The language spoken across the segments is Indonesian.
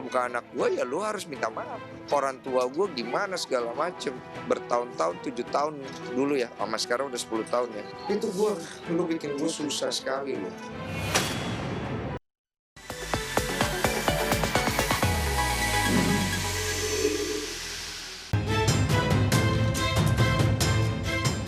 bukan anak gue ya lu harus minta maaf. Orang tua gue gimana segala macem. Bertahun-tahun, 7 tahun dulu ya, sama sekarang udah 10 tahun ya. Itu gue, lu bikin gue susah sekali loh.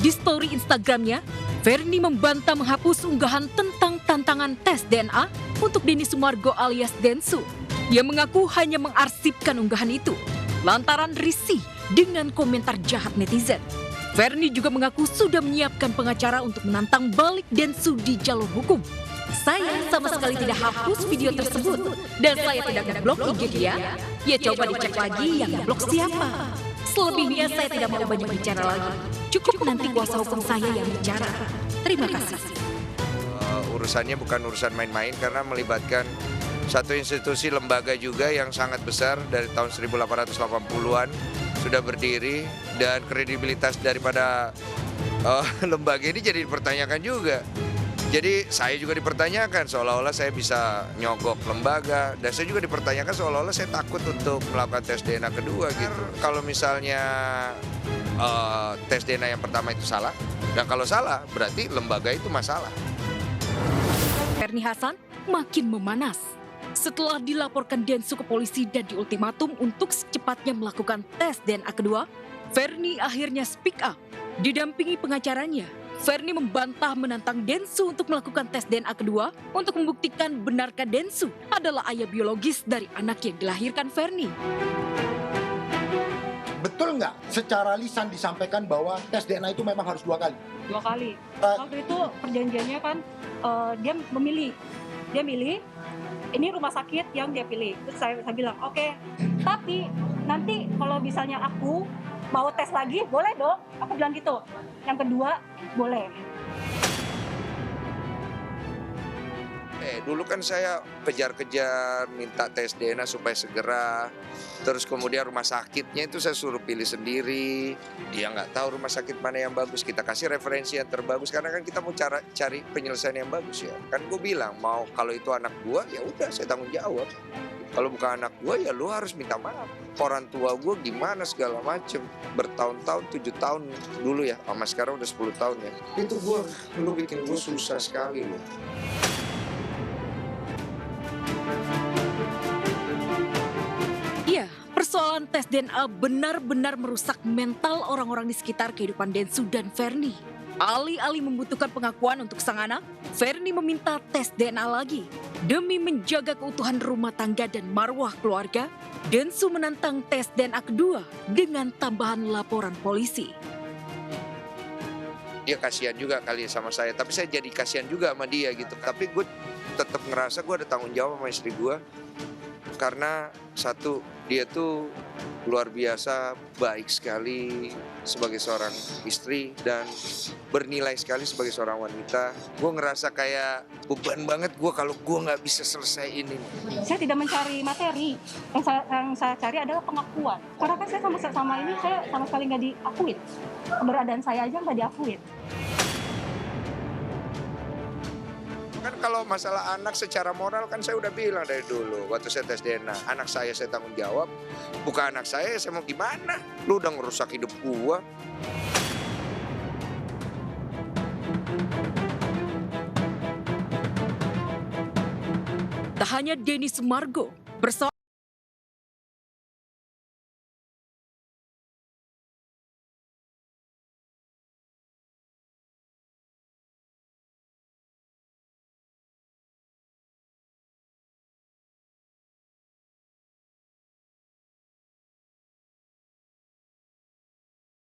Di story Instagramnya, Verni membantah menghapus unggahan tentang tantangan tes DNA untuk Denny Sumargo alias Densu. Ia mengaku hanya mengarsipkan unggahan itu lantaran risih dengan komentar jahat netizen. Verni juga mengaku sudah menyiapkan pengacara untuk menantang balik Densu di jalur hukum. Saya sama sekali tidak hapus video tersebut dan saya tidak ngeblok IG dia. Ya coba dicek lagi yang ngeblok siapa. Selebihnya saya tidak mau banyak bicara lagi. Cukup nanti kuasa hukum saya yang bicara. Terima kasih. Urusannya bukan urusan main-main karena melibatkan satu institusi lembaga juga yang sangat besar dari tahun 1880-an sudah berdiri dan kredibilitas daripada lembaga ini jadi dipertanyakan juga. Jadi saya juga dipertanyakan seolah-olah saya bisa nyogok lembaga dan saya juga dipertanyakan seolah-olah saya takut untuk melakukan tes DNA kedua gitu. Kalau misalnya tes DNA yang pertama itu salah dan kalau salah berarti lembaga itu masalah. Verni Hasan makin memanas setelah dilaporkan Densu ke polisi dan diultimatum untuk secepatnya melakukan tes DNA kedua. Verni akhirnya speak up. Didampingi pengacaranya, Verni membantah menantang Densu untuk melakukan tes DNA kedua untuk membuktikan benarkah Densu adalah ayah biologis dari anak yang dilahirkan Verni. Betul nggak secara lisan disampaikan bahwa tes DNA itu memang harus 2 kali? 2 kali. Waktu itu perjanjiannya kan dia milih ini rumah sakit yang dia pilih. Terus saya bilang oke, tapi nanti kalau misalnya aku mau tes lagi boleh dong, aku bilang gitu. Yang kedua boleh. Dulu kan saya kejar-kejar minta tes DNA supaya segera. Terus kemudian rumah sakitnya itu saya suruh pilih sendiri. Dia nggak tahu rumah sakit mana yang bagus. Kita kasih referensi yang terbagus karena kan kita mau cari penyelesaian yang bagus ya. Kan gue bilang mau kalau itu anak gue ya udah saya tanggung jawab. Kalau bukan anak gue ya lu harus minta maaf. Orang tua gue gimana segala macem. Bertahun-tahun, 7 tahun dulu ya. Sama sekarang udah 10 tahun ya. Itu gue, lu bikin gue susah sekali loh. Iya, persoalan tes DNA benar-benar merusak mental orang-orang di sekitar kehidupan Densu dan Verni. Alih-alih membutuhkan pengakuan untuk sang anak, Verni meminta tes DNA lagi. Demi menjaga keutuhan rumah tangga dan marwah keluarga, Densu menantang tes DNA kedua dengan tambahan laporan polisi. Dia kasihan juga kali sama saya, tapi saya jadi kasihan juga sama dia gitu. Tapi gue tetap ngerasa gue ada tanggung jawab sama istri gue. Karena satu, dia tuh luar biasa baik sekali sebagai seorang istri dan bernilai sekali sebagai seorang wanita. Gue ngerasa kayak beban banget gue kalau gue nggak bisa selesai ini. Saya tidak mencari materi, yang saya cari adalah pengakuan. Karena kan saya sama ini saya sama sekali nggak diakuin. Keberadaan saya aja nggak diakuin. Kan kalau masalah anak secara moral kan saya udah bilang dari dulu waktu saya tes DNA. Anak saya tanggung jawab, bukan anak saya mau gimana? Lu udah ngerusak hidup gua. Tak hanya Denny Sumargo, persoalan